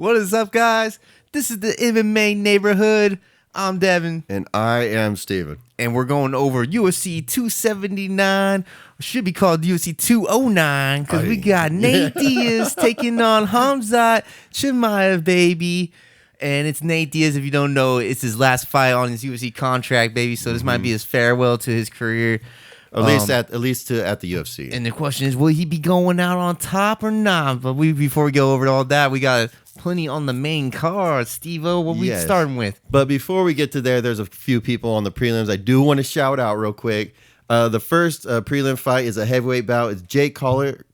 What is up, guys? This is the MMA neighborhood. I'm Devin. And I am Steven. And we're going over UFC 279. Should be called UFC 209 because we got Nate Diaz taking on Khamzat Chimaev, baby. And it's Nate Diaz. If you don't know, it's his last fight on his UFC contract, baby. So this might be his farewell to his career. At least at the UFC. And the question is, will he be going out on top or not? But before we go over all that, we got plenty on the main card. Steve-O, what we starting with? But before we get to there, there's a few people on the prelims I do want to shout out real quick. The first prelim fight is a heavyweight bout. It's Jake Collier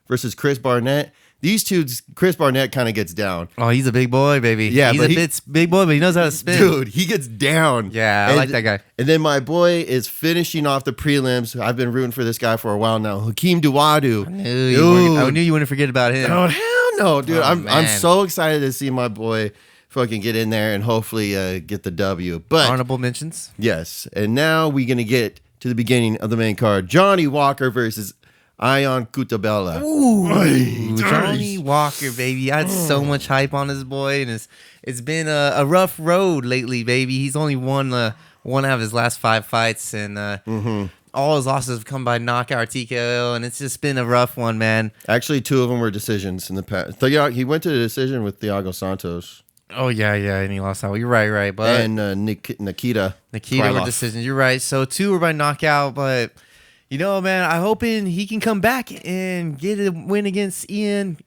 versus Chris Barnett. These two, Chris Barnett kind of gets down. Oh, he's a big boy, baby. Yeah, he's a bit big boy, but he knows how to spin. Dude, he gets down. Yeah, I like that guy. And then my boy is finishing off the prelims. I've been rooting for this guy for a while now. Hakeem Dawodu. I knew you wouldn't forget about him. Oh, hell no, dude. Oh, I'm so excited to see my boy fucking get in there and hopefully get the W. But honorable mentions. Yes. And now we're going to get to the beginning of the main card. Johnny Walker versus Ion Cutabella. Ooh, Johnny Walker, baby. I had so much hype on this boy, and it's been a rough road lately, baby. He's only won one out of his last 5 fights, and all his losses have come by knockout TKO, and it's just been a rough one, man. Actually, 2 of them were decisions in the past. He went to the decision with Thiago Santos. Oh, yeah, and he lost out. You're right. But and Nikita were decisions. You're right. So 2 were by knockout, but... You know, man, I'm hoping he can come back and get a win against Ion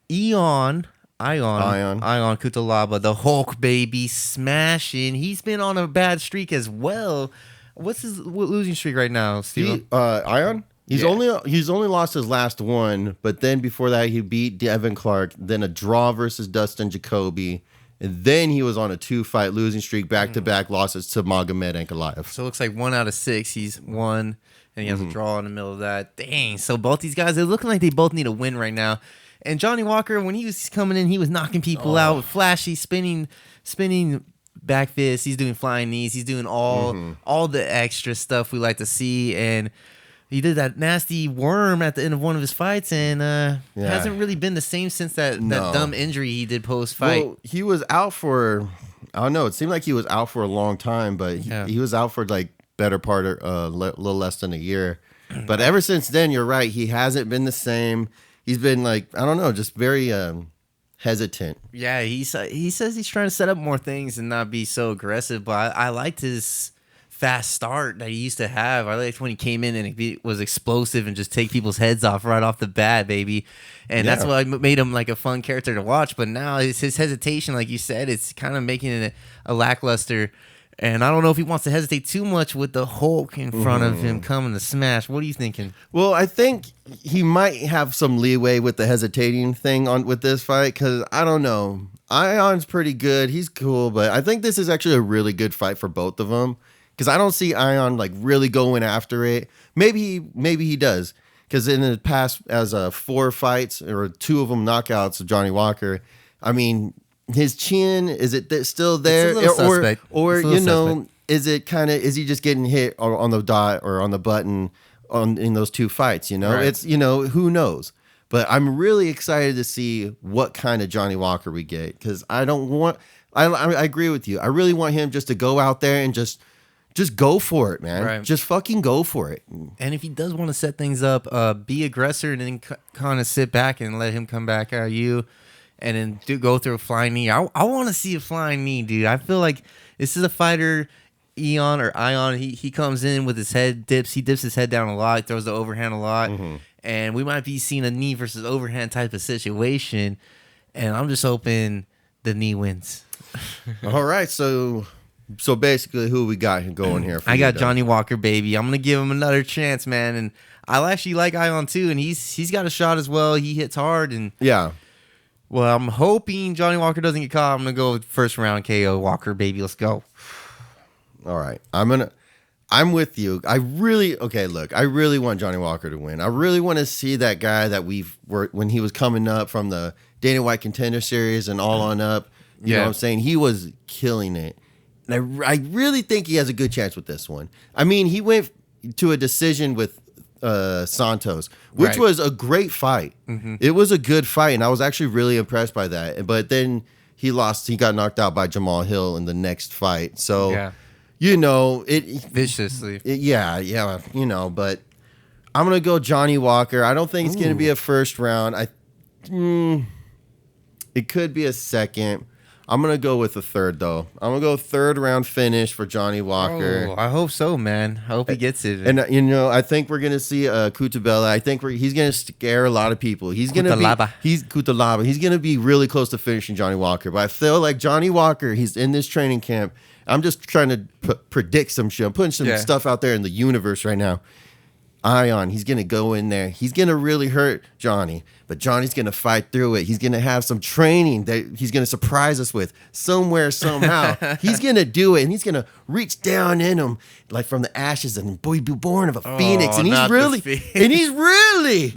Cutelaba, the Hulk, baby, smashing. He's been on a bad streak as well. What's his losing streak right now, Steven? Ion? He's only lost his last one, but then before that he beat Devin Clark, then a draw versus Dustin Jacoby, and then he was on a 2-fight losing streak, back-to-back losses to Magomed Ankalaev. So it looks like 1 out of 6 he's won. And he has a draw in the middle of that. Dang. So both these guys, they're looking like they both need a win right now. And Johnny Walker, when he was coming in, he was knocking people out with flashy, spinning back fists. He's doing flying knees. He's doing all the extra stuff we like to see. And he did that nasty worm at the end of one of his fights, and hasn't really been the same since that dumb injury he did post-fight. Well, he was out for, I don't know, it seemed like he was out for a long time, but he was out for like better part of a little less than a year. But ever since then, you're right, he hasn't been the same. He's been like, I don't know, just very hesitant. Yeah, he says he's trying to set up more things and not be so aggressive, but I liked his fast start that he used to have. I liked when he came in and he was explosive and just take people's heads off right off the bat, baby. And that's what made him like a fun character to watch. But now it's his hesitation, like you said, it's kind of making it a lackluster. And I don't know if he wants to hesitate too much with the Hulk in front of him coming to smash. What are you thinking? Well, I think he might have some leeway with the hesitating thing with this fight, because I don't know. Ion's pretty good. He's cool, but I think this is actually a really good fight for both of them, because I don't see Ion like really going after it. Maybe he does, because in the past, as 4 fights or 2 of them knockouts of Johnny Walker, I mean, his chin, is it still there? Or you know, is he just getting hit on the dot or on the button in those 2 fights? You know, It's, who knows? But I'm really excited to see what kind of Johnny Walker we get, because I agree with you. I really want him just to go out there and just go for it, man. Right. Just fucking go for it. And if he does want to set things up, be aggressor and then kind of sit back and let him come back at you. And then go through a flying knee. I want to see a flying knee, dude. I feel like this is a fighter, Ion. He comes in with his head dips. He dips his head down a lot. Throws the overhand a lot. And we might be seeing a knee versus overhand type of situation. And I'm just hoping the knee wins. All right, so basically, who we got going here? I got Johnny Walker, baby. I'm gonna give him another chance, man. And I actually like Ion too, and he's got a shot as well. He hits hard, and well, I'm hoping Johnny Walker doesn't get caught. I'm going to go with first round KO Walker, baby. Let's go. All right. I'm with you. I really want Johnny Walker to win. I really want to see that guy that when he was coming up from the Dana White Contender Series and all on up. You know what I'm saying? He was killing it. And I really think he has a good chance with this one. I mean, he went to a decision with Santos, which Right. was a great fight. It was a good fight, and I was actually really impressed by that. But then he lost. He got knocked out by Jamal Hill in the next fight. So, Yeah. Viciously. But I'm gonna go Johnny Walker. I don't think it's gonna be a first round. It could be a second. I'm going to go with a third, though. I'm going to go third round finish for Johnny Walker. Oh, I hope so, man. I hope he gets it. And, I think we're going to see Kutabella. I think he's going to scare a lot of people. He's going to be Kutalaba. He's going to be really close to finishing Johnny Walker. But I feel like Johnny Walker, he's in this training camp. I'm just trying to predict some shit. I'm putting some stuff out there in the universe right now. Ion, he's going to go in there. He's going to really hurt Johnny, but Johnny's going to fight through it. He's going to have some training that he's going to surprise us with somewhere, somehow. He's going to do it, and he's going to reach down in him like from the ashes and be born of a phoenix. And he's really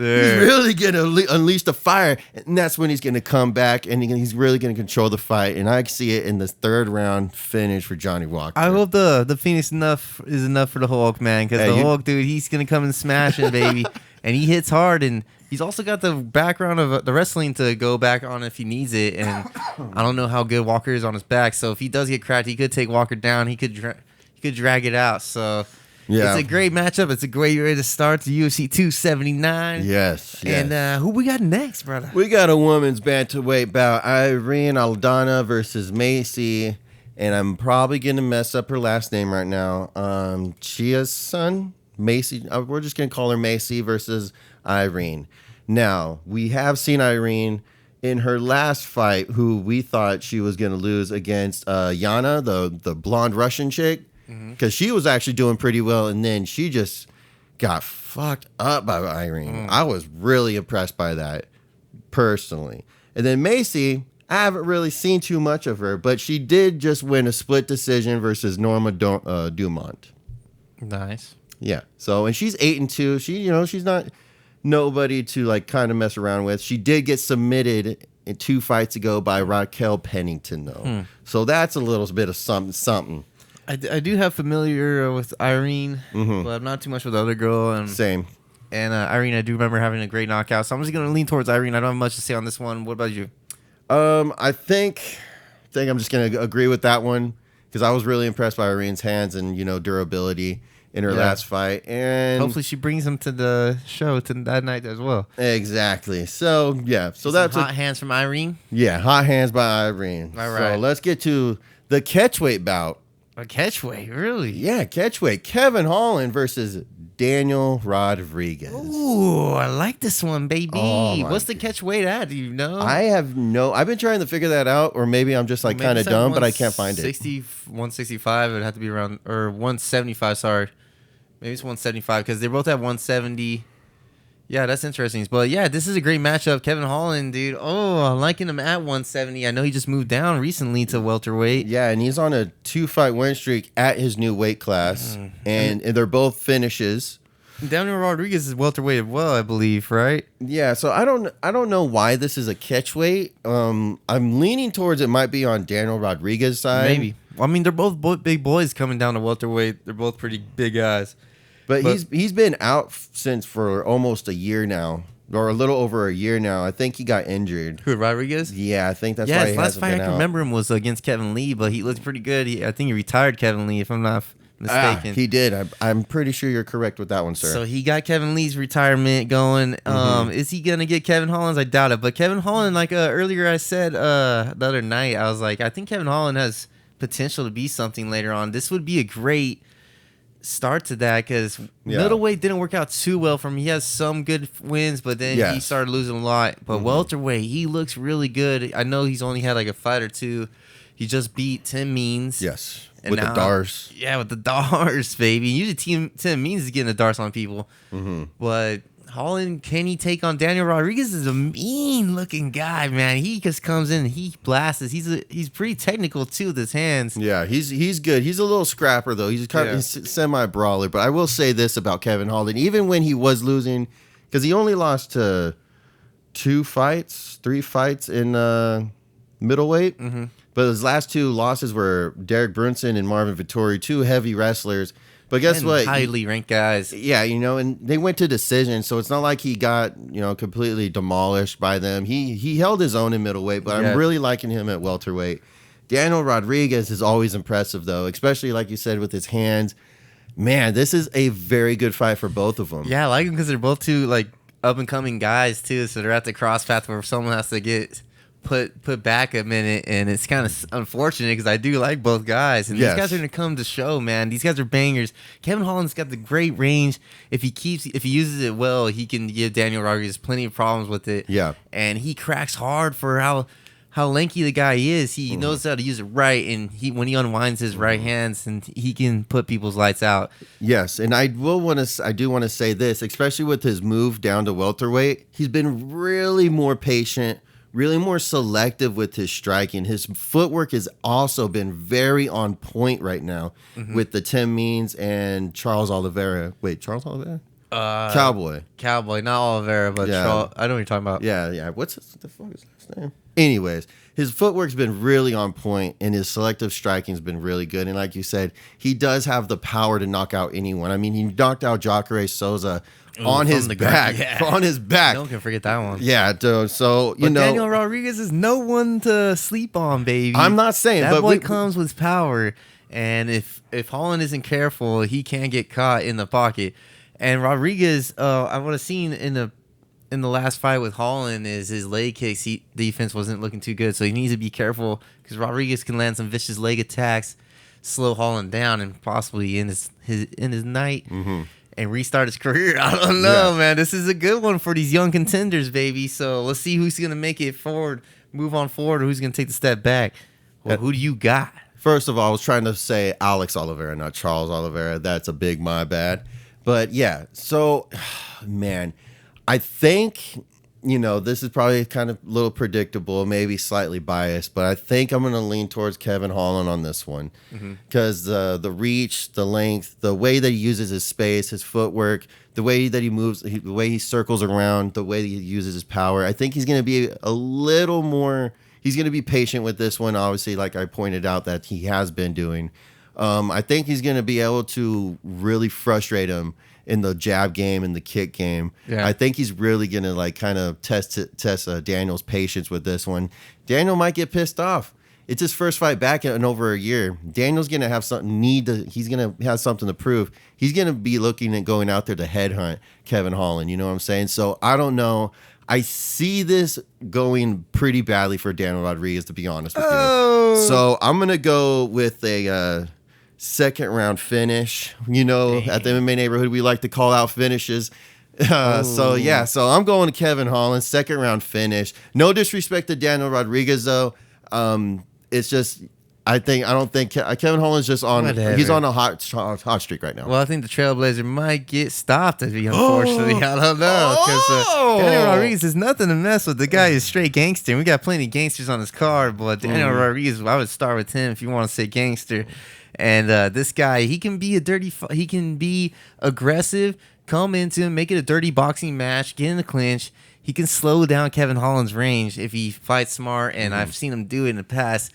going to unleash the fire, and that's when he's going to come back, and he's really going to control the fight. And I see it in this third round finish for Johnny Walker. I hope the Phoenix is enough for the Hulk, man, because the Hulk, dude, he's going to come and smash it, baby. And he hits hard, and he's also got the background of the wrestling to go back on if he needs it. And I don't know how good Walker is on his back, so if he does get cracked, he could take Walker down. He could drag it out. So it's a great matchup. It's a great way to start the UFC 279. Yes. And who we got next, brother? We got a women's bantamweight bout: Irene Aldana versus Macy. And I'm probably gonna mess up her last name right now. Chia's son. Macy, we're just going to call her Macy versus Irene. Now, we have seen Irene in her last fight, who we thought she was going to lose against Yana, the blonde Russian chick, because she was actually doing pretty well, and then she just got fucked up by Irene. I was really impressed by that, personally. And then Macy, I haven't really seen too much of her, but she did just win a split decision versus Norma Dumont. Nice. Yeah. So, and she's 8-2. She's not nobody to like kind of mess around with. She did get submitted in 2 fights ago by Raquel Pennington, though. So that's a little bit of something. I do have familiar with Irene, but I'm not too much with the other girl. And Same. And Irene, I do remember having a great knockout. So I'm just going to lean towards Irene. I don't have much to say on this one. What about you? I think I'm just going to agree with that one, because I was really impressed by Irene's hands and, durability in her last fight, and hopefully she brings him to the show that night as well. Exactly. So that's hot hands from Irene. Yeah, hot hands by Irene. All right. So let's get to the catchweight bout. A catchweight, really? Yeah, catchweight. Kevin Holland versus Daniel Rodriguez. Ooh, I like this one, baby. Oh, what's the catchweight at? Do you know? I've been trying to figure that out, or maybe I'm just like kind of dumb, but I can't find it. 165. It would have to be around, or 175. Sorry, maybe it's 175 because they're both at 170. Yeah, that's interesting. But yeah, this is a great matchup. Kevin Holland, dude. Oh, I'm liking him at 170. I know he just moved down recently to welterweight. Yeah, and he's on a 2-fight win streak at his new weight class, and they're both finishes. Daniel Rodriguez is welterweight as well, I believe, right? Yeah, so I don't know why this is a catchweight. I'm leaning towards it might be on Daniel Rodriguez's side. Maybe. I mean, they're both big boys coming down to welterweight. They're both pretty big guys. But he's been out for almost a year now, or a little over a year now. I think he got injured. Who, Rodriguez? Yeah, I think that's why he his last hasn't fight been I out. can remember him was against Kevin Lee, but he looked pretty good. I think he retired Kevin Lee, if I'm not mistaken. He did. I'm pretty sure you're correct with that one, sir. So he got Kevin Lee's retirement going. Is he gonna get Kevin Holland's? I doubt it. But Kevin Holland, like earlier I said the other night, I was like, I think Kevin Holland has potential to be something later on. This would be a great start to that, because middleweight didn't work out too well for him. He has some good wins, but then he started losing a lot. But welterweight, he looks really good. I know he's only had like a fight or two. He just beat Tim Means. Yes, and with the Dars. Yeah, with the Dars, baby. Usually Tim Means is getting the Dars on people. But Holland, can he take on Daniel Rodriguez? Is a mean looking guy, man. He just comes in and he blasts. He's pretty technical too with his hands. Yeah, he's good. He's a little scrapper though. He's kind of semi brawler. But I will say this about Kevin Holland: even when he was losing, because he only lost to 3 fights in middleweight. But his last 2 losses were Derek Brunson and Marvin Vettori, 2 heavy wrestlers. But guess And what? highly ranked guys. Yeah, and they went to decision, so it's not like he got, completely demolished by them. He held his own in middleweight, but I'm really liking him at welterweight. Daniel Rodriguez is always impressive, though, especially, like you said, with his hands. Man, this is a very good fight for both of them. Yeah, I like them because they're both two, like, up-and-coming guys, too, so they're at the cross path where someone has to get put back a minute, and it's kind of unfortunate because I do like both guys, and these guys are going to come to show, man. These guys are bangers. Kevin Holland's got the great range. If he uses it well, he can give Daniel Rodriguez plenty of problems with it. Yeah. And he cracks hard for how lanky the guy is. He knows how to use it right, and when he unwinds his right hands, and he can put people's lights out. Yes, and I do want to say this, especially with his move down to welterweight. He's been really more patient, really more selective with his striking. His footwork has also been very on point right now with the Tim Means and Charles Oliveira. Wait, Charles Oliveira? Cowboy, not Oliveira, but Charles, I know what you're talking about. Yeah. What the fuck is his name? Anyways, his footwork's been really on point, and his selective striking's been really good. And like you said, he does have the power to knock out anyone. I mean, he knocked out Jacare Souza on his back. Yeah. On his back. No one can forget that one. Yeah, dude. So, Daniel Rodriguez is no one to sleep on, baby. I'm not saying, that but boy comes with power. And if Holland isn't careful, he can get caught in the pocket. And Rodriguez, I would have seen in the last fight with Holland is his leg kicks. Defense wasn't looking too good, so he needs to be careful because Rodriguez can land some vicious leg attacks, slow Holland down, and possibly in his night and restart his career. I don't know, man. This is a good one for these young contenders, baby. So let's see who's gonna make it forward, move on forward, or who's gonna take the step back. Well, who do you got? First of all, I was trying to say Alex Oliveira, not Charles Oliveira. That's a big my bad. But yeah, so man, I think, this is probably kind of a little predictable, maybe slightly biased, but I think I'm going to lean towards Kevin Holland on this one because the reach, the length, the way that he uses his space, his footwork, the way that he moves, the way he circles around, the way that he uses his power, I think he's going to be a little more, he's going to be patient with this one, obviously, like I pointed out that he has been doing. I think he's going to be able to really frustrate him in the jab game and the kick game. Yeah. I think he's really going to kind of test Daniel's patience with this one. Daniel might get pissed off. It's his first fight back in over a year. Daniel's going to have something he's going to have something to prove. He's going to be looking at going out there to headhunt Kevin Holland. You know what I'm saying? So I don't know. I see this going pretty badly for Daniel Rodriguez, to be honest with you. So I'm going to go with a second round finish. At the MMA neighborhood, we like to call out finishes. So I'm going to Kevin Holland, second round finish. No disrespect to Daniel Rodriguez, though. It's just, I don't think Kevin Holland's just on. Whatever. He's on a hot streak right now. Well, I think the Trailblazer might get stopped, unfortunately. I don't know, because Daniel Rodriguez is nothing to mess with. The guy is straight gangster. We got plenty of gangsters on his card, but Daniel Rodriguez, I would start with him if you want to say gangster. And this guy, he can be aggressive, come into him, make it a dirty boxing match, get in the clinch. He can slow down Kevin Holland's range if he fights smart, and I've seen him do it in the past.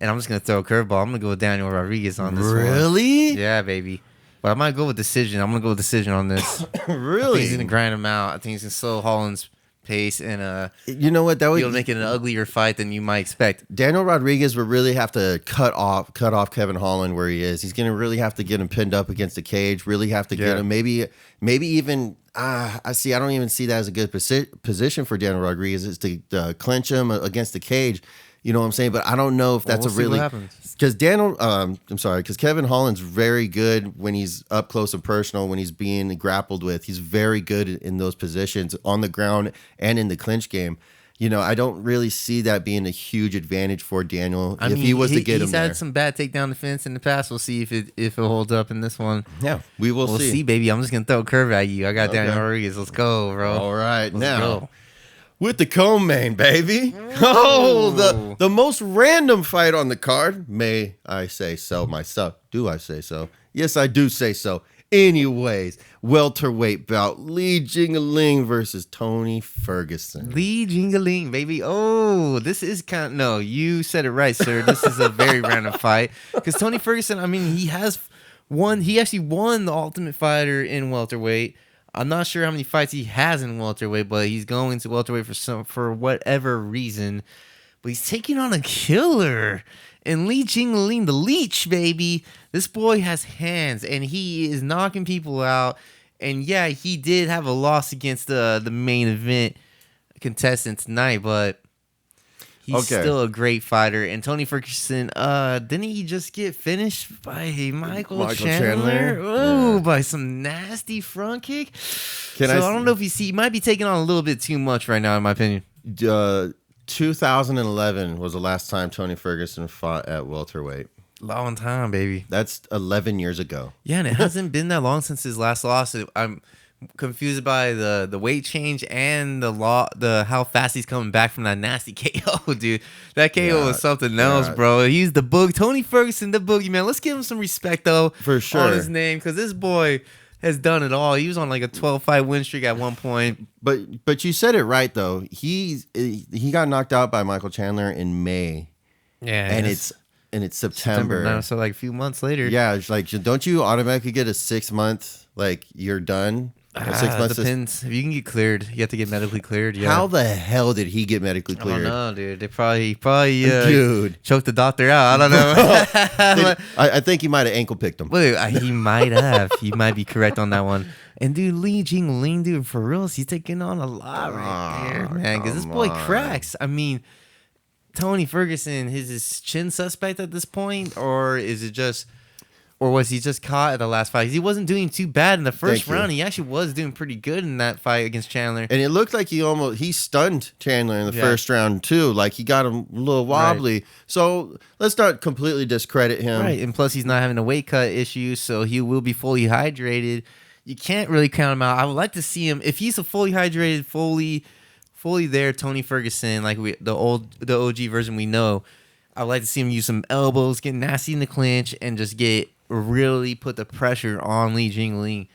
And I'm just going to throw a curveball. I'm going to go with Daniel Rodriguez on this one. Really? Yeah, baby. But I might go with decision. I'm going to go with decision on this. Really? I think he's going to grind him out. I think he's going to slow Holland's pace, and you know what, that would he'll make it an uglier fight than you might expect. Daniel Rodriguez would really have to cut off Kevin Holland where he is. He's going to really have to get him pinned up against the cage. Really have to get him. Maybe even I don't even see that as a good position for Daniel Rodriguez is to clinch him against the cage. You know what I'm saying? But I don't know if that's because because Kevin Holland's very good when he's up close and personal, when he's being grappled with. He's very good in those positions on the ground and in the clinch game. I don't really see that being a huge advantage for Daniel if he was to get him there. He's had some bad takedown defense in the past. We'll see if it holds up in this one. Yeah, we'll see. We'll see, baby. I'm just going to throw a curve at you. I got Daniel Rodriguez. Let's go, bro. All right, Let's go. With the co-main, baby. Oh, the most random fight on the card. May I say so myself? Do I say so? Yes, I do say so. Anyways, welterweight bout. Lee Jingaling versus Tony Ferguson. Lee Jingaling, baby. Oh, this is no, you said it right, sir. This is a very random fight. Because Tony Ferguson, he has He actually won the Ultimate Fighter in welterweight. I'm not sure how many fights he has in welterweight, but he's going to welterweight for whatever reason. But he's taking on a killer. And Li Jingliang, the Leech, baby. This boy has hands, and he is knocking people out. And yeah, he did have a loss against the main event contestant tonight, but he's still a great fighter. And Tony Ferguson, didn't he just get finished by Michael Chandler? Oh, by some nasty front kick. I don't know if he might be taking on a little bit too much right now, in my opinion. 2011 was the last time Tony Ferguson fought at welterweight. Long time, baby. That's 11 years ago. Yeah, and it hasn't been that long since his last loss. I'm confused by the weight change and the how fast he's coming back from that nasty KO, dude. That KO was something else, bro. He's the Tony Ferguson, the boogeyman. Let's give him some respect though, for sure, on his name, because this boy has done it all. He was on like a 12-fight win streak at one point. But you said it right though. He got knocked out by Michael Chandler in May. Yeah, and it's September now, so like a few months later. Yeah, it's like, don't you automatically get a 6 month, like you're done? 6 months depends. If you can get cleared, you have to get medically cleared. Yeah. How the hell did he get medically cleared? I don't know, dude. They probably dude, choked the doctor out. I don't know. I think he might have ankle picked him. Wait, he might have. He might be correct on that one. And dude, Li Jingliang, dude, for real, he's taking on a lot right there, man. Because this boy cracks. I mean, Tony Ferguson, is his chin suspect at this point, or is it just, or was he just caught at the last fight? He wasn't doing too bad in the first round. He actually was doing pretty good in that fight against Chandler. And it looked like he stunned Chandler in the first round too. Like he got him a little wobbly. Right. So let's not completely discredit him. Right, and plus he's not having a weight cut issue, so he will be fully hydrated. You can't really count him out. I would like to see him if he's a fully hydrated, fully there, Tony Ferguson, like the OG version we know. I would like to see him use some elbows, get nasty in the clinch, and just really put the pressure on Li Jingliang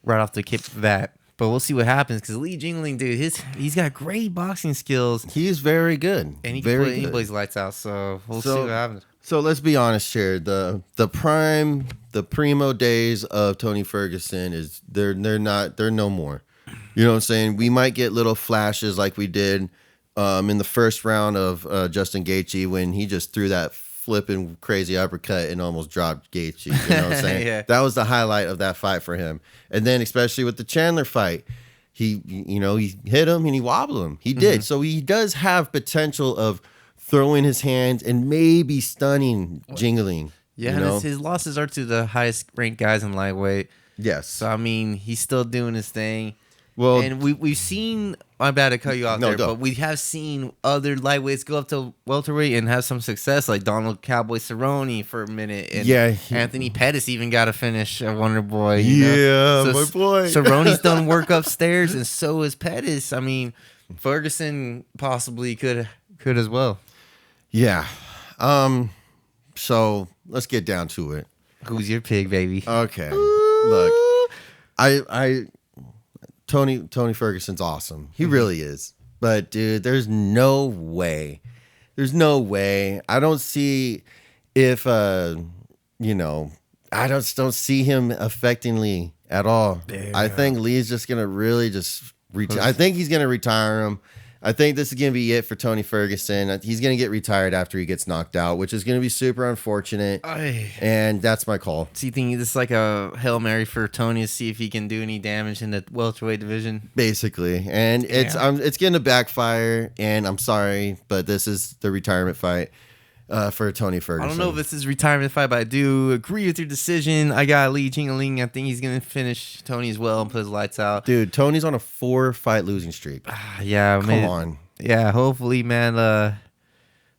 right off the kick of that. But we'll see what happens, because Li Jingliang, dude, he's got great boxing skills. He's very good, and he can put anybody's lights out. So we'll see what happens. So let's be honest here. The primo days of Tony Ferguson they're no more. You know what I'm saying? We might get little flashes like we did in the first round of Justin Gaethje when he just threw that flipping crazy uppercut and almost dropped Gaethje. You know what I'm saying? Yeah. That was the highlight of that fight for him. And then especially with the Chandler fight, he hit him and he wobbled him. He did. So he does have potential of throwing his hands and maybe stunning Jingliang. Yeah, and his losses are to the highest ranked guys in lightweight. Yes. So I mean, he's still doing his thing. Well, and we've seen, I'm bad to cut you off but we have seen other lightweights go up to welterweight and have some success, like Donald Cowboy Cerrone for a minute. And Anthony Pettis even got a finish at Wonder Boy. My boy. Cerrone's done work upstairs, and so is Pettis. I mean, Ferguson possibly could as well. Yeah. So let's get down to it. Who's your pig, baby? Okay. Look, Tony Ferguson's awesome. He really is. But dude, there's no way. I don't see if I don't see him affecting Lee at all. Damn. I think Lee's just gonna really just I think he's gonna retire him. I think this is going to be it for Tony Ferguson. He's going to get retired after he gets knocked out, which is going to be super unfortunate. And that's my call. So you think this is like a Hail Mary for Tony to see if he can do any damage in the welterweight division? Basically. And it's going to backfire, and I'm sorry, but this is the retirement fight for Tony Ferguson. I don't know if this is retirement fight, but I do agree with your decision. I got Li Jingliang. I think he's going to finish Tony as well and put his lights out. Dude, Tony's on a 4-fight losing streak. Yeah, Come on. Yeah, hopefully, man.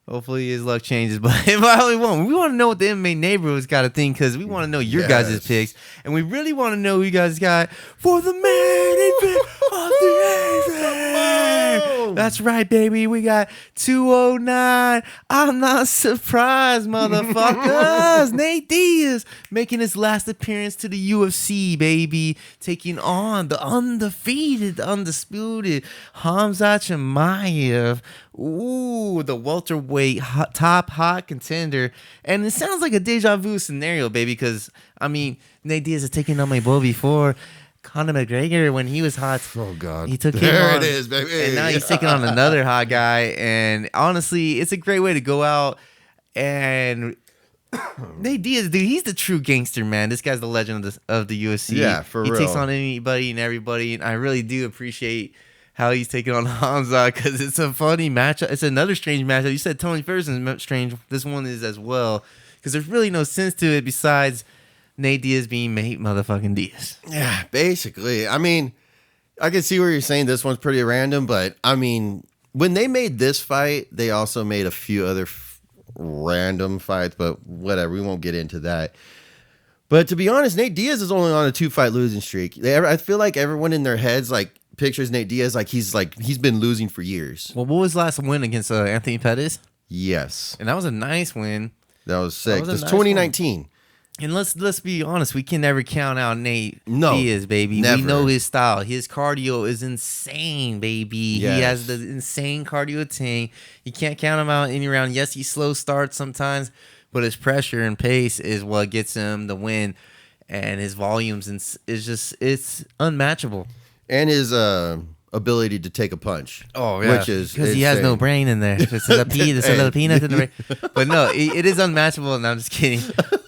Hopefully his luck changes, but it probably won't. We want to know what the MMA neighborhood's got to think, because we want to know your guys' picks, and we really want to know who you guys got for the main event of the on. That's right, baby. We got 209. I'm not surprised, motherfuckers. Nate Diaz making his last appearance to the UFC, baby. Taking on the undefeated, the undisputed Khamzat Chimaev. Ooh, the welterweight top hot contender. And it sounds like a deja vu scenario, baby, because, I mean, Nate Diaz has taken on my boy before. Conor McGregor, when he was hot, oh god, he took him there on, it is, baby. and now he's taking on another hot guy. And honestly, it's a great way to go out. And Nate Diaz, dude, he's the true gangster, man. This guy's the legend of the UFC. Yeah, for real. He takes on anybody and everybody, and I really do appreciate how he's taking on Khamzat because it's a funny matchup. It's another strange matchup. You said Tony Ferguson's strange. This one is as well because there's really no sense to it besides Nate Diaz being Nate motherfucking Diaz. Yeah, basically. I mean, I can see where you're saying this one's pretty random, but I mean, when they made this fight, they also made a few other random fights, but whatever. We won't get into that. But to be honest, Nate Diaz is only on a 2-fight losing streak. I feel like everyone in their heads like pictures Nate Diaz like he's been losing for years. Well, what was the last win against Anthony Pettis? Yes, And that was a nice win. that was sick. That was a That's nice 2019. And let's be honest, we can never count out Nate No, Diaz, baby. never. We know his style. His cardio is insane, baby. Yes. He has the insane cardio tank. You can't count him out any round. Yes, he slow starts sometimes, but his pressure and pace is what gets him the win. And his volumes it's unmatchable. And his ability to take a punch. Oh yeah, which is because he has insane. no brain in there. There's a little peanut in the brain. But no, it is unmatchable. And I'm just kidding.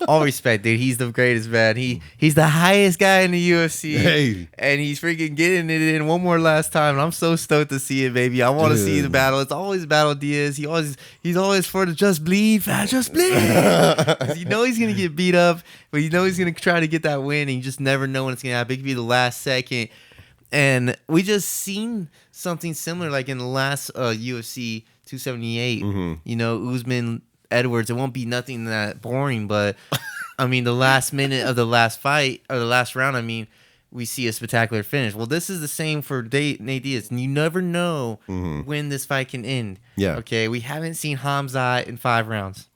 All respect, dude. He's the greatest, man. He's the highest guy in the UFC. Hey. And he's freaking getting it in one more last time. And I'm so stoked to see it, baby. I want to see the battle. It's always Battle Diaz. He's always for the just bleed, fat, just bleed. 'Cause you know he's gonna get beat up, but you know he's gonna try to get that win. And you just never know when it's gonna happen. It could be the last second. And we just seen something similar like in the last UFC 278. Mm-hmm. You know, Usman Edwards. It won't be nothing that boring, but I mean, the last minute of the last fight or the last round, I mean, we see a spectacular finish. Well, this is the same for Nate Diaz. And you never know when this fight can end. Yeah. Okay. We haven't seen Khamzat in 5 rounds.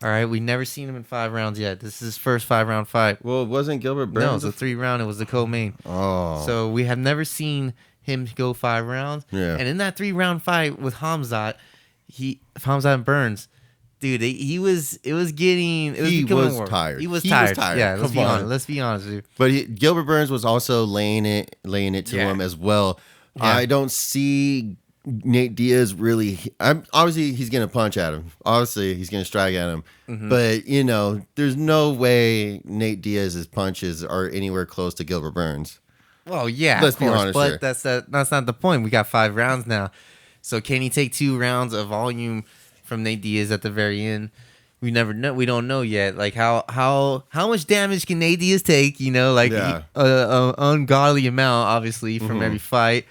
All right. We've never seen him in 5 rounds yet. This is his first 5-round fight. Well, it wasn't Gilbert Burns? No, it was a 3-round. It was the co-main. Oh. So we have never seen him go 5 rounds. Yeah. And in that 3-round fight with Khamzat, Khamzat and Burns, dude, he was tired. He was tired. Yeah, let's be honest, dude. But Gilbert Burns was also laying it to him as well. Yeah. I don't see Nate Diaz really. Obviously he's gonna punch at him. Obviously he's gonna strike at him. Mm-hmm. But there's no way Nate Diaz's punches are anywhere close to Gilbert Burns. Well, yeah, Let's of be course, honest but here. that's not the point. We got 5 rounds now, so can he take 2 rounds of volume from Nate Diaz at the very end? We never know. We don't know yet. Like how much damage can Nate Diaz take? Yeah. a ungodly amount, obviously, from every fight.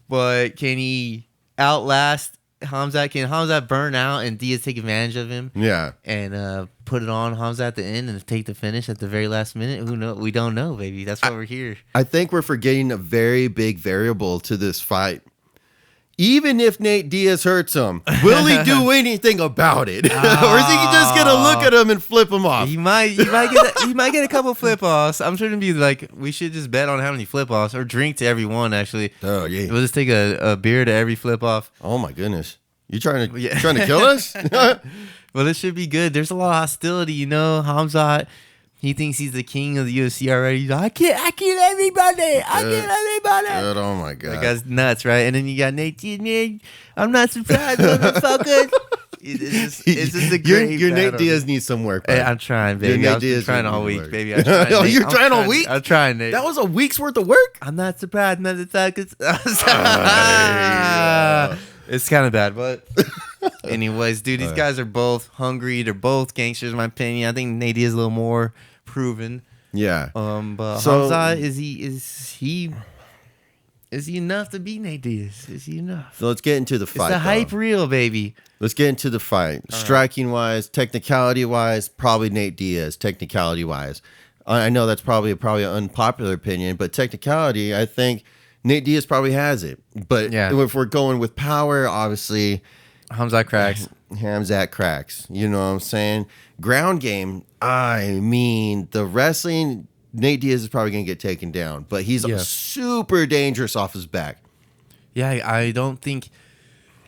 But can he outlast Khamzat? Can Khamzat burn out and Diaz take advantage of him? Yeah. And put it on Khamzat at the end and take the finish at the very last minute? Who knows? We don't know, baby. That's why we're here. I think we're forgetting a very big variable to this fight. Even if Nate Diaz hurts him, will he do anything about it? Or is he just gonna look at him and flip him off? He might get a couple flip offs. I'm sure to be like, we should just bet on how many flip offs or drink to every one. Actually, Oh yeah. we'll just take a beer to every flip off. Oh my goodness. You trying to Yeah. kill us? Well, this should be good. There's a lot of hostility, Khamzat, he thinks he's the king of the UFC already. He's like, I kill everybody. I kill everybody. Dude, oh my god. That guy's nuts, right? And then you got Nate Diaz, man. I'm not surprised, motherfucker. It's just a great your Nate battle. Diaz needs some work. Hey, man. I'm trying, baby. Your I Nate was Diaz trying needs all some week, work. baby. I'm trying, Oh, Nate. you're I'm trying all week? I'm trying, Nate. That was a week's worth of work. I'm not surprised, motherfuckers. It's kind of bad, but anyways, dude, these guys are both hungry. They're both gangsters, in my opinion. I think Nate is a little more proven. Yeah. But So- Khamzat, is he enough to beat Nate Diaz? Is he enough? So let's get into the It's fight. the hype though. reel, baby. Let's get into the fight. Striking wise, technicality wise, probably Nate Diaz. Technicality wise, I know that's probably an unpopular opinion, but technicality, I think Nate Diaz probably has it. But if we're going with power, obviously Hamzat cracks. Hamzat cracks. You know what I'm saying? Ground game, I mean, the wrestling, Nate Diaz is probably going to get taken down, but he's super dangerous off his back. Yeah, I don't think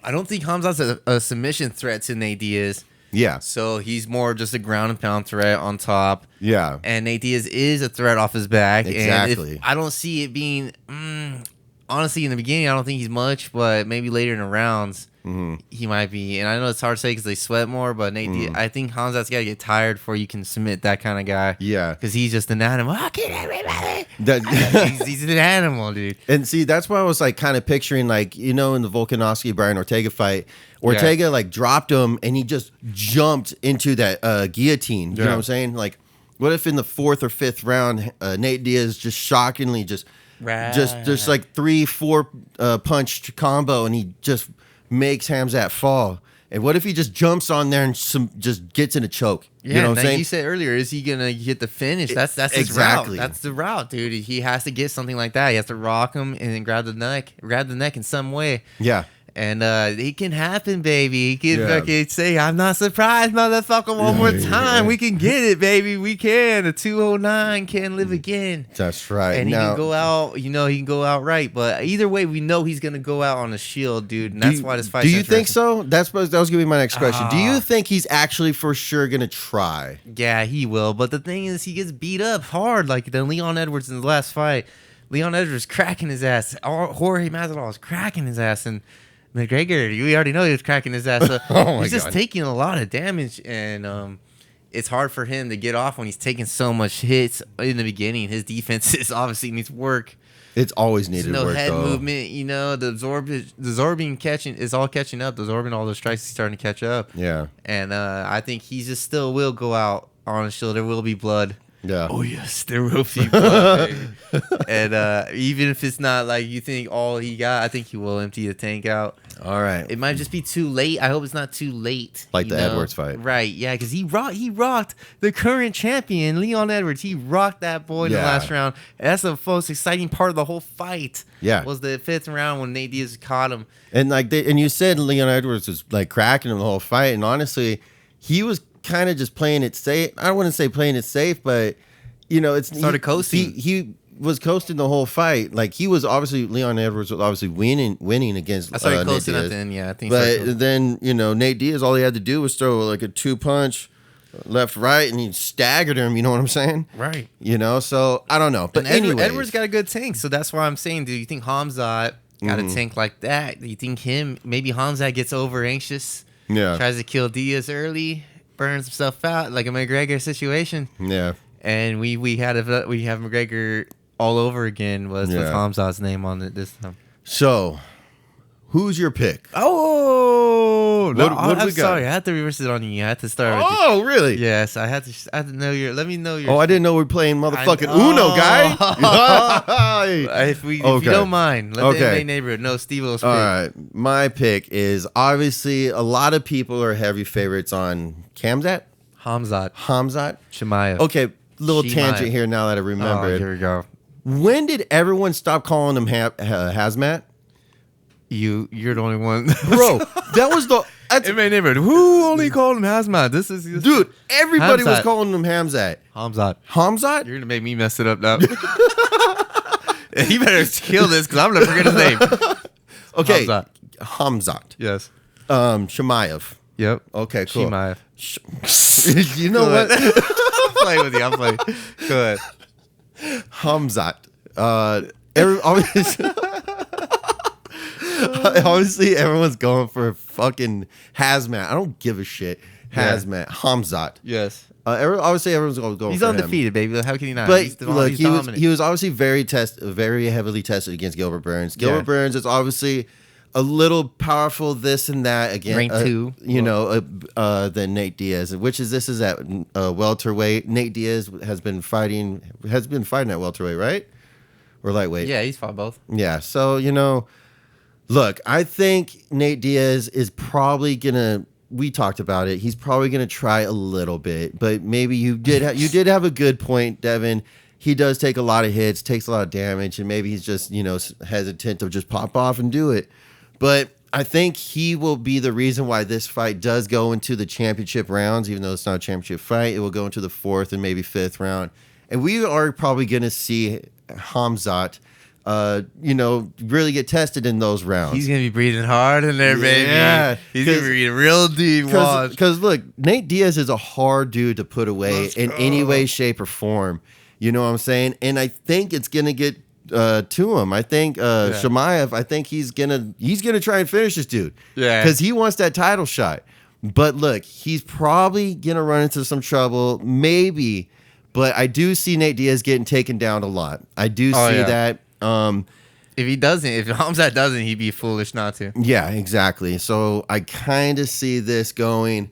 Hamzat's a submission threat to Nate Diaz. Yeah. So he's more just a ground and pound threat on top. Yeah. And Nate Diaz is a threat off his back. Exactly. And I don't see it being, honestly, in the beginning, I don't think he's much, but maybe later in the rounds, he might be. And I know it's hard to say because they sweat more, but Nate Diaz, I think Hamzat's got to get tired before you can submit that kind of guy. Yeah. Because he's just an animal. I kill everybody. He's an animal, dude. And see, that's why I was like kind of picturing, like, you know, in the Volkanovski Brian Ortega fight, Ortega like dropped him and he just jumped into that guillotine. You know what I'm saying? Like, what if in the 4th or 5th round, Nate Diaz just shockingly just like 3-4 punch combo and he just makes Hamzat fall. And what if he just jumps on there and just gets in a choke? Yeah, you know what I'm saying? You said earlier, is he gonna get the finish? That's his route. That's the route, dude. He has to get something like that. He has to rock him and then grab the neck in some way. Yeah. And it can happen, baby. He can fucking say, "I'm not surprised, motherfucker." One more time, we can get it, baby. We can. The 209 can live again. That's right. And he can go out. You know, he can go out right. But either way, we know he's gonna go out on a shield, dude. And that's why this fight. Do you think so? That was gonna be my next question. Do you think he's actually for sure gonna try? Yeah, he will. But the thing is, he gets beat up hard, like the Leon Edwards in the last fight. Leon Edwards cracking his ass. Jorge Masvidal is cracking his ass, and McGregor, we already know he was cracking his ass. So he's just taking a lot of damage, and it's hard for him to get off when he's taking so much hits in the beginning. His defense is obviously needs work. It's always needed There's work, head though. movement, you know. The absorbing catching is all catching up. The absorbing all the strikes is starting to catch up. Yeah. And I think he just still will go out on his shield. There will be blood. Yeah. Oh yes, there will be blood. Baby. And even if it's not like you think all he got, I think he will empty the tank out. All right. It might just be too late. I hope it's not too late. Like the Edwards fight. Right, yeah, because he rocked the current champion, Leon Edwards. He rocked that boy in the last round. And that's the most exciting part of the whole fight. Yeah. Was the 5th round when Nate Diaz caught him. And and you said Leon Edwards was like cracking him the whole fight. And honestly, he was kind of just playing it safe. I wouldn't say playing it safe, but you know, started coasting. He was coasting the whole fight. Like Leon Edwards was obviously winning against. I started coasting Nate at the end. Yeah, I think. But then Nate Diaz, all he had to do was throw like a 2-punch, left, right, and he staggered him. You know what I'm saying? Right. You know, so I don't know. But anyway, Edwards got a good tank, so that's why I'm saying. Do you think Hamzat got a tank like that? Do you think maybe Hamzat gets over anxious? Yeah. Tries to kill Diaz early, burns himself out like a McGregor situation. Yeah. And we have McGregor all over again with Hamzat's name on it this time. So, who's your pick? Oh, I'm sorry. I had to reverse it on you. I had to start with you. Oh, really? Yes, I had to know your. Let me know your. Oh, I didn't know we were playing motherfucking Uno, guy. If you don't mind, let the MMA neighborhood know Steve-O's pick. All right, my pick is obviously a lot of people are heavy favorites on Hamzat. Chimaev. Okay, little tangent here now that I remember. Here we go. When did everyone stop calling him Hazmat? You're the only one, bro. That was the MMA neighborhood. Who only called him Hazmat? Dude. Everybody was calling him Hamzat. Hamzat. You're gonna make me mess it up now. You better kill this because I'm gonna forget his name. Okay, Hamzat. Yes. Chimaev. Yep. Okay, cool. Chimaev. You know what? I'm playing with you. I'm playing. Go ahead. Hamzat. Obviously, everyone's going for fucking Hazmat. I don't give a shit. Hazmat. Hamzat. Yes. Obviously, everyone's going for him. He's undefeated, baby. How can he not? But look, he was obviously very heavily tested against Gilbert Burns. Gilbert Burns is obviously a little powerful, this and that again. Rank 2, than Nate Diaz, this is at welterweight. Nate Diaz has been fighting at welterweight, right? Or lightweight? Yeah, he's fought both. Yeah, so look, I think Nate Diaz is probably gonna. We talked about it. He's probably gonna try a little bit, but maybe you did have a good point, Devin. he does take a lot of hits, takes a lot of damage, and maybe he's just, hesitant to just pop off and do it. But I think he will be the reason why this fight does go into the championship rounds, even though it's not a championship fight. It will go into the 4th and maybe 5th round. And we are probably going to see Khamzat, really get tested in those rounds. He's going to be breathing hard in there, baby. Yeah. He's going to be breathing real deep. Because, look, Nate Diaz is a hard dude to put away in any way, shape, or form. You know what I'm saying? And I think it's going to get to him. I think Chimaev, I think he's gonna try and finish this dude. Yeah. Because he wants that title shot. But look, he's probably gonna run into some trouble. Maybe. But I do see Nate Diaz getting taken down a lot. I do see that. If Khamzat doesn't, he'd be foolish not to. Yeah, exactly. So I kind of see this going.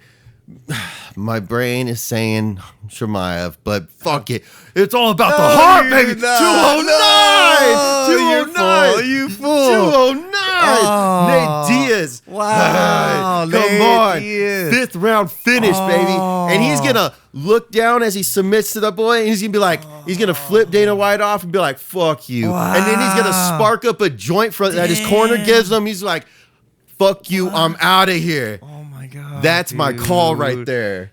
My brain is saying Chimaev, but fuck it. It's all about the heart, baby. 209. You fool. 209. Nate Diaz. Wow. Come on. Diaz. 5th round finish, baby. And he's going to look down as he submits to the boy, and he's going to be like, he's going to flip Dana White off and be like, fuck you. Wow. And then he's going to spark up a joint that his corner gives him. He's like, fuck you. I'm out of here. God, that's my call right there.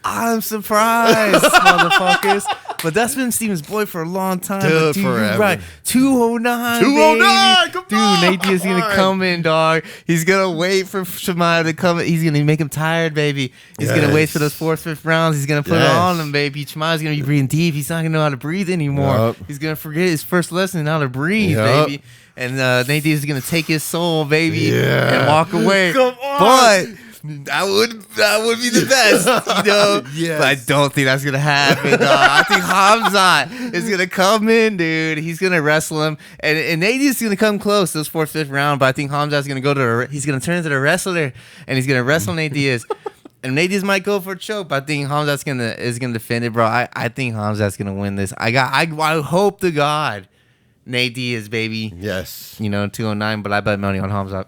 I'm surprised, motherfuckers. But that's been Steven's boy for a long time. Dude, forever. Right. 209. 209. Come on. Dude, Nate Diaz is going to come in, dog. He's going to wait for Chimaev to come in. He's going to make him tired, baby. He's going to wait for those 4th, 5th rounds. He's going to put it on him, baby. Chimaev's going to be breathing deep. He's not going to know how to breathe anymore. Yep. He's going to forget his first lesson, how to breathe, baby. And Nate Diaz is going to take his soul, baby, and walk away. Come on. But that would be the best, Yes. But I don't think that's going to happen, dog. I think Khamzat is going to come in, dude. He's going to wrestle him. And Nate Diaz is going to come close this 4th, 5th round. But I think Khamzat's going to he's going to turn into the wrestler, and he's going to wrestle Nate Diaz. And Nate Diaz might go for a choke, but I think Khamzat's is gonna defend it, bro. I think Khamzat's going to win this. I hope to God Nate Diaz, baby. Yes. 209, but I bet money on Khamzat.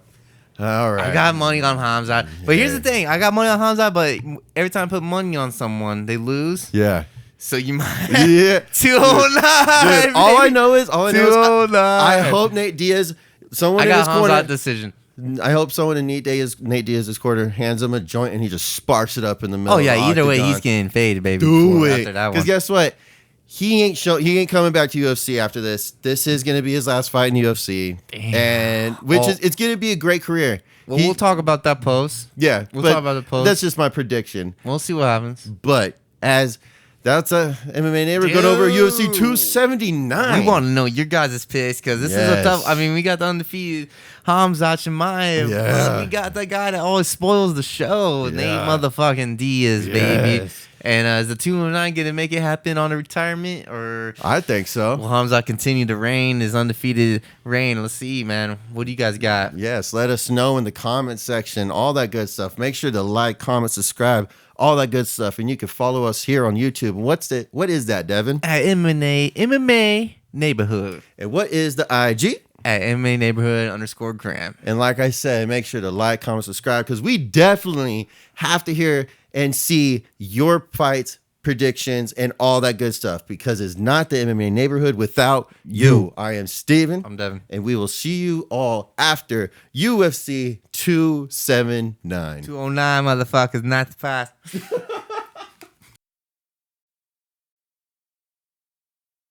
All right. I got money on Khamzat. But here's the thing. I got money on Khamzat, but every time I put money on someone, they lose. Yeah. So you might. Yeah. 209. Dude, all I know is I hope Nate Diaz, someone in his corner. Khamzat decision. I hope someone in Nate Diaz's corner hands him a joint and he just sparks it up in the middle. Oh, yeah. Either way, he's getting faded, baby. Do it. Because guess what? He ain't coming back to UFC after this. This is going to be his last fight in UFC. Damn. And it's going to be a great career. Well, we'll talk about that post. Yeah. We'll talk about the post. That's just my prediction. We'll see what happens. But that's a MMA neighborhood over UFC 279. We want to know your guys' picks because this is a tough. I mean, we got the undefeated Khamzat Chimaev. Yeah. We got that guy that always spoils the show. Nate motherfucking Diaz, baby. And is the 209 going to make it happen on a retirement? Or I think so. Will Khamzat continue to reign, his undefeated reign? Let's see, man. What do you guys got? Yes, let us know in the comment section. All that good stuff. Make sure to like, comment, subscribe. All that good stuff. And you can follow us here on YouTube. What is that, Devin? At MMA Neighborhood. And what is the IG? At MMA Neighborhood _Graham. And like I said, make sure to like, comment, subscribe, because we definitely have to hear and see your fights, predictions, and all that good stuff, because it's not the MMA Neighborhood without you. I am Steven. I'm Devin. And we will see you all after UFC 279. 209, motherfuckers, not the past.